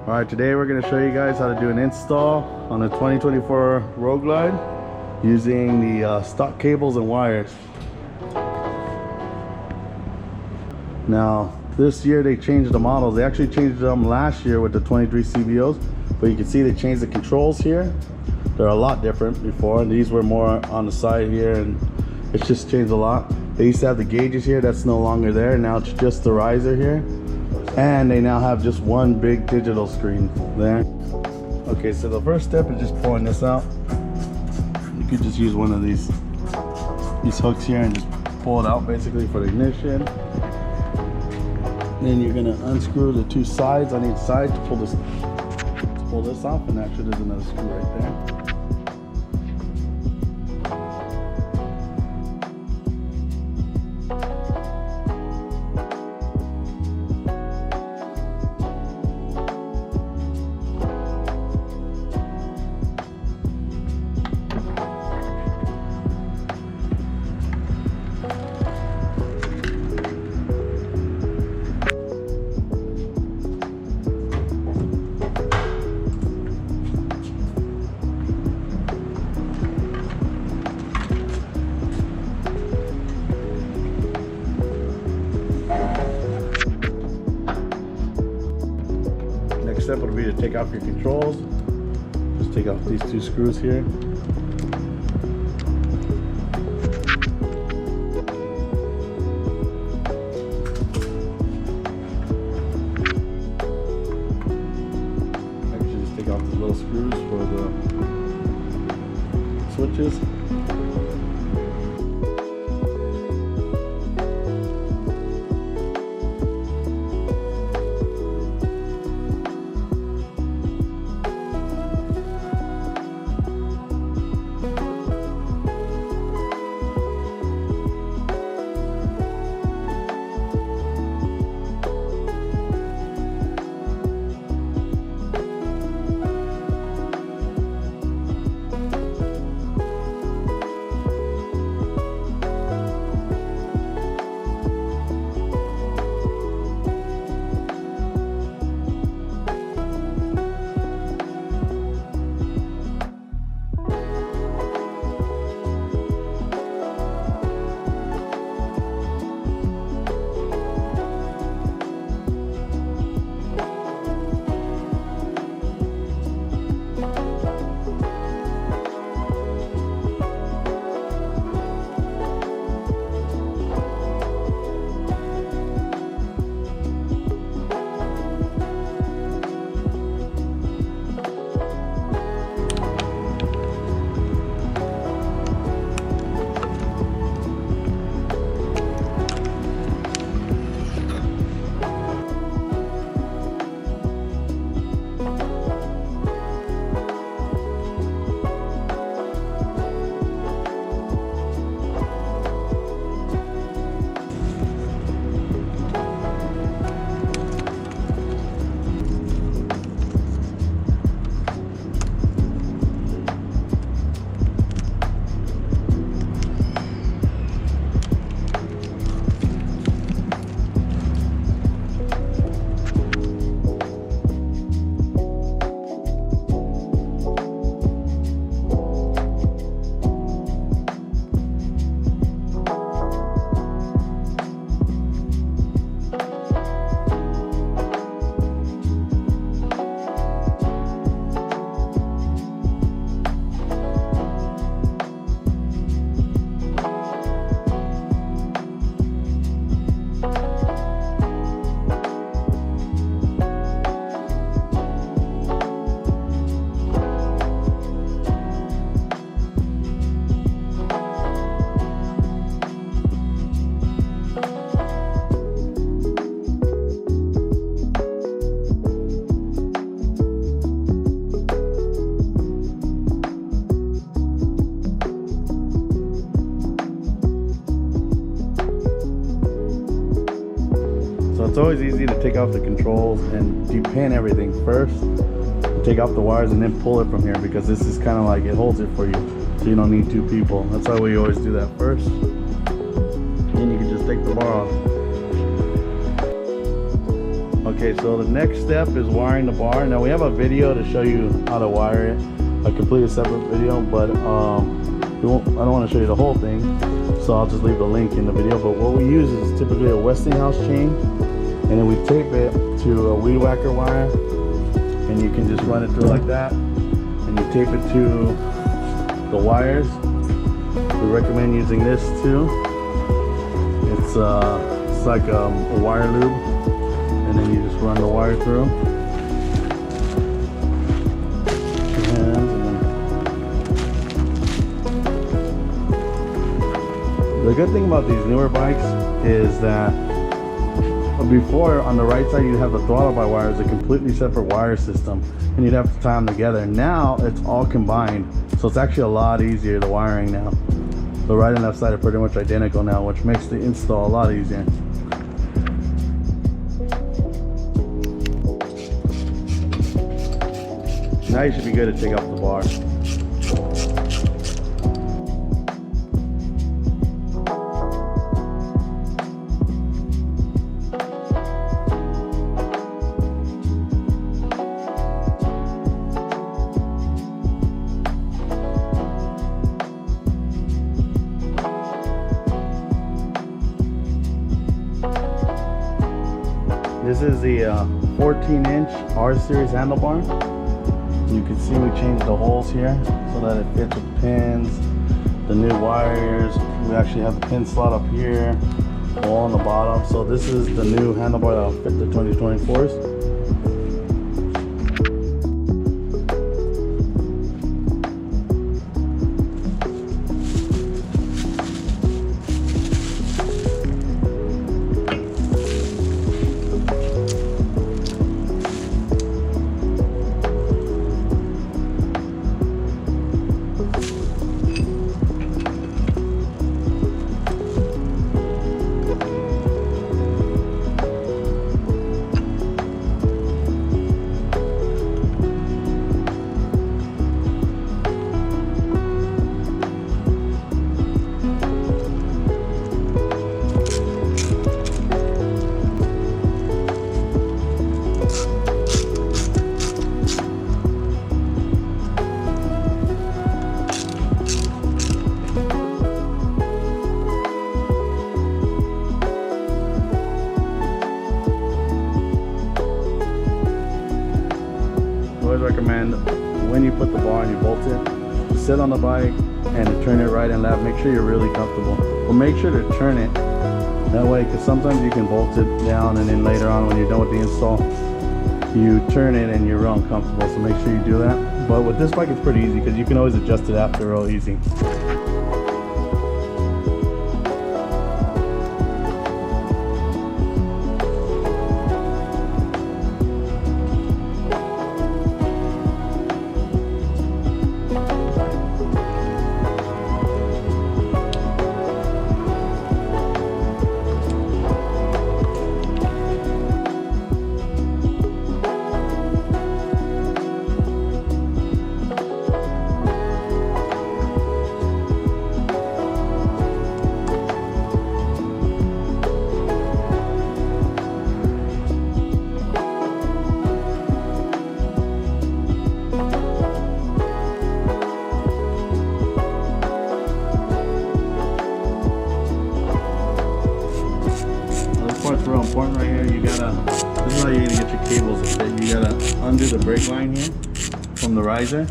Alright, today we're going to show you guys how to do an install on a 2024 Road Glide using the stock cables and wires. Now this year they changed the models. They actually changed them last year with the 23 CVOs, but you can see they changed the controls here. They're a lot different before. These were more on the side here, and it's just changed a lot. They used to have the gauges here, that's no longer there. Now it's just the riser here. And they now have just one big digital screen there. Okay, so the first step is just pulling this out. You could just use one of these hooks here and just pull it out basically for the ignition. Then you're gonna unscrew the two sides on each side to pull this off, and actually there's another screw right there. Next step would be to take off your controls. Just take off these two screws here. Actually just take off the little screws for the switches. It's always easy to take off the controls and depin everything first, take off the wires, and then pull it from here, because this is kind of like, it holds it for you, so you don't need two people. That's why we always do that first. And you can just take the bar off. Okay, so the next step is wiring the bar. Now we have a video to show you how to wire it, a completely separate video, but I don't want to show you the whole thing, so I'll just leave the link in the video. But what we use is typically a Westinghouse chain, and then we tape it to a weed whacker wire, and you can just run it through like that, and you tape it to the wires. We recommend using this too. It's like a wire lube, and then you just run the wire through. The good thing about these newer bikes is that before, on the right side, you'd have the throttle by wires, a completely separate wire system, and you'd have to tie them together. Now it's all combined, so it's actually a lot easier, the wiring now. The right and left side are pretty much identical now, which makes the install a lot easier. Now you should be good to take off the bar. This is the 14-inch R series handlebar. You can see we changed the holes here so that it fits with the pins, the new wires. We actually have the pin slot up here, all on the bottom. So this is the new handlebar that will fit the 2024s. Recommend when you put the bar and you bolt it, to sit on the bike and to turn it right and left. Make sure you're really comfortable, but make sure to turn it that way, because sometimes you can bolt it down and then later on when you're done with the install you turn it and you're real uncomfortable. So make sure you do that. But with this bike it's pretty easy because you can always adjust it after real easy. Real important right here. You gotta, this is how you're gonna get your cables to fit. You gotta undo the brake line here from the riser.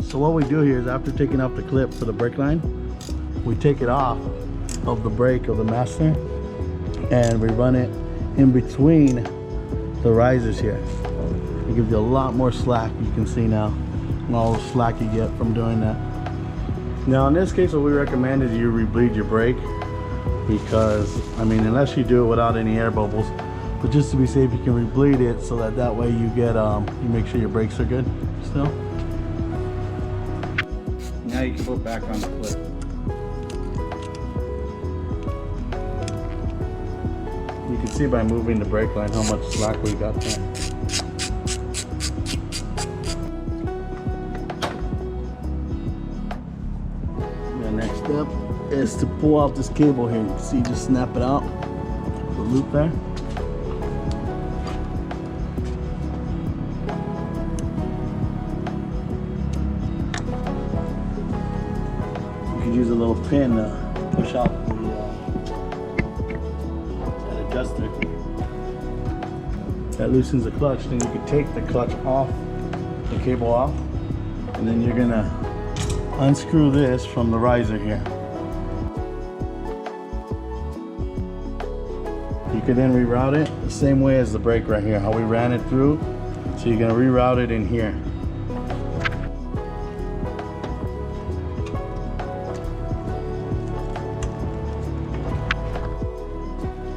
So what we do here is after taking off the clip for the brake line, we take it off of the brake of the master and we run it in between the risers here. It gives you a lot more slack, you can see now, and all the slack you get from doing that. Now in this case, what we recommend is you rebleed your brake, because I mean, unless you do it without any air bubbles, but just to be safe, you can rebleed it so that way you get you make sure your brakes are good still. Now you can put back on the clip. You can see by moving the brake line how much slack we got there. The next step is to pull out this cable here. You can see, just snap it out, the loop there. You can use a little pin to push out that adjuster. That loosens the clutch. Then you can take the clutch off, the cable off, and then you're gonna unscrew this from the riser here. You can then reroute it the same way as the brake right here, how we ran it through. So you're gonna reroute it in here.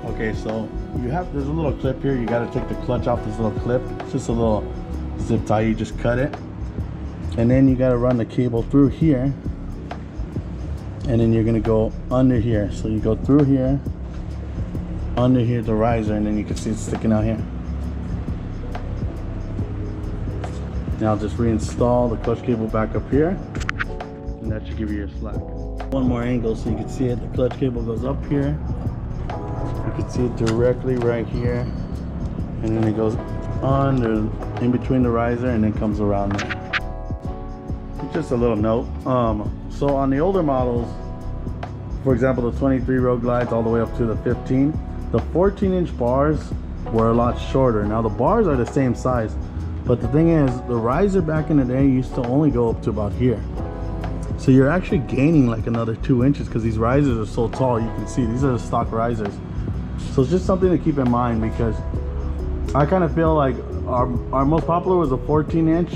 Okay, so there's a little clip here. You got to take the clutch off this little clip. It's just a little zip tie. You just cut it, and then you got to run the cable through here, and then you're gonna go under here. So you go through here, under here, the riser, and then you can see it sticking out here. Now just reinstall the clutch cable back up here, and that should give you your slack. One more angle so you can see it. The clutch cable goes up here. You can see it directly right here, and then it goes under, in between the riser, and then comes around there. Just a little note. So on the older models, for example, the 23 road glides all the way up to the 15, the 14-inch bars were a lot shorter. Now the bars are the same size, but the thing is, the riser back in the day used to only go up to about here. So you're actually gaining like another 2 inches because these risers are so tall. You can see these are the stock risers. So it's just something to keep in mind, because I kind of feel like our most popular was a 14-inch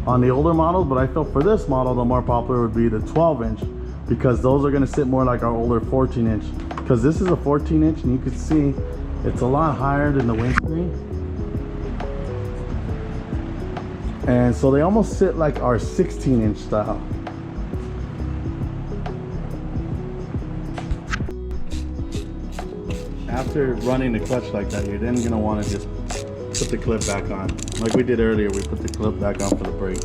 on the older models, but I feel for this model the more popular would be the 12-inch, because those are going to sit more like our older 14-inch. Because this is a 14-inch, and you can see it's a lot higher than the windscreen, and so they almost sit like our 16-inch style. After running the clutch like that, you're then going to want to just put the clip back on. Like we did earlier, we put the clip back on for the brake.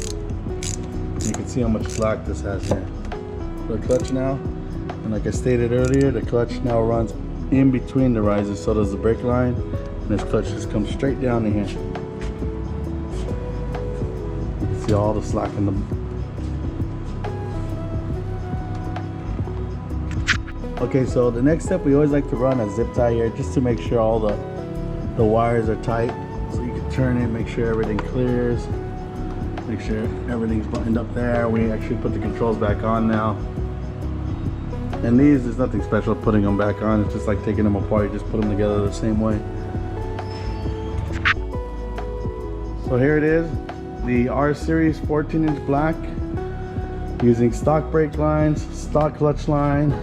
You can see how much slack this has here. The clutch now, and like I stated earlier, the clutch now runs in between the risers, so does the brake line, and this clutch just comes straight down to here. You can see all the slack in the... Okay, so the next step, we always like to run a zip tie here just to make sure all the wires are tight. So you can turn it, make sure everything clears, make sure everything's buttoned up there. We actually put the controls back on now. And these, there's nothing special putting them back on. It's just like taking them apart. You just put them together the same way. So here it is, the R Series 14-inch black, using stock brake lines, stock clutch line.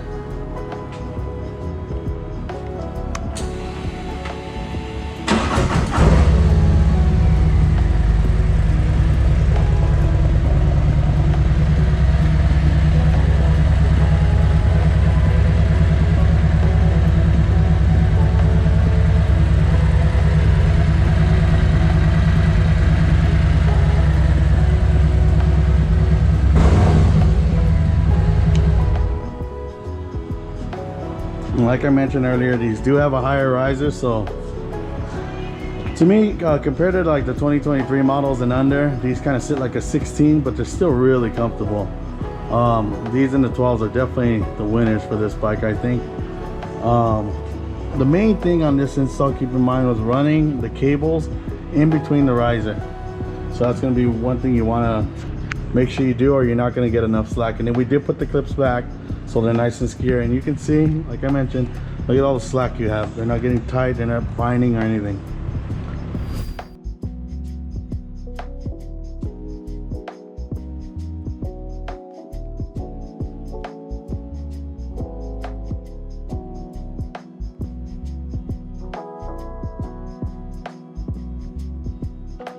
Like I mentioned earlier, these do have a higher riser, so to me, compared to like the 2023 models and under, these kind of sit like a 16, but they're still really comfortable. These and the 12s are definitely the winners for this bike, I think. The main thing on this install, keep in mind, was running the cables in between the riser. So that's going to be one thing you want to make sure you do, or you're not going to get enough slack. And then we did put the clips back so they're nice and secure, and you can see, like I mentioned, look at all the slack you have. They're not getting tight, they're not binding or anything.